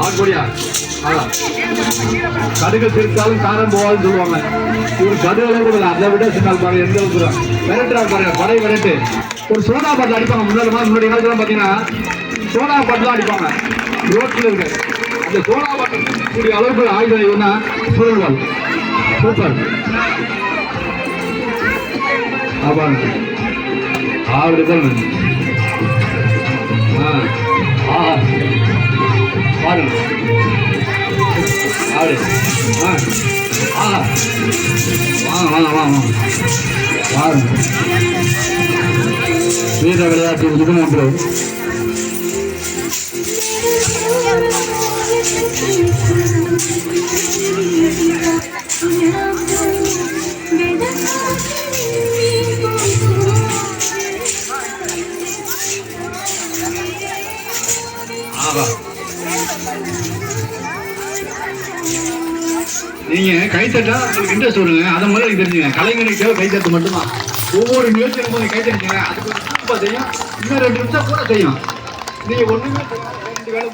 ஆட்கொடியா கடுகள் திருத்தாலும் காரம் போவாதுன்னு சொல்லுவாங்க. ஒரு கடுகளை அதை விட சின்னால் பாரு எந்த அளவுக்கு விரட்டுறா பாரு படை விரட்டு. ஒரு சோடா பாட்டில் அடிப்பாங்க. முன்னாடி காலத்துல பார்த்தீங்கன்னா சோடா பாட்டில் அடிப்பாங்க ரோட்டில் இருக்கு. அந்த சோடா பாட்டில் கூடிய அளவுக்கு ஆயுதம் எதுனா சூழல் சூப்பர் ஆபாங்க அப்படிதான். பாருங்க அப்படி வாங்க வாங்க வாங்க பாருங்க. வீர விளையாட்டு இது ஒன்று. நீங்க கைத்தட்டா உங்களுக்கு இன்ட்ரெஸ்ட் வருங்க. அதை முதல்ல தெரிஞ்சுங்க. கலைஞனுக்கு தேவை கைத்தட்டு மட்டும்தான். ஒவ்வொரு நிகழ்ச்சியும் போது கைத்தடிச்சுங்க. அதுக்கு ஒரு செய்யும். இன்னும் 2 நிமிஷம் கூட செய்யும். நீங்க ஒண்ணுமே 2 வேலை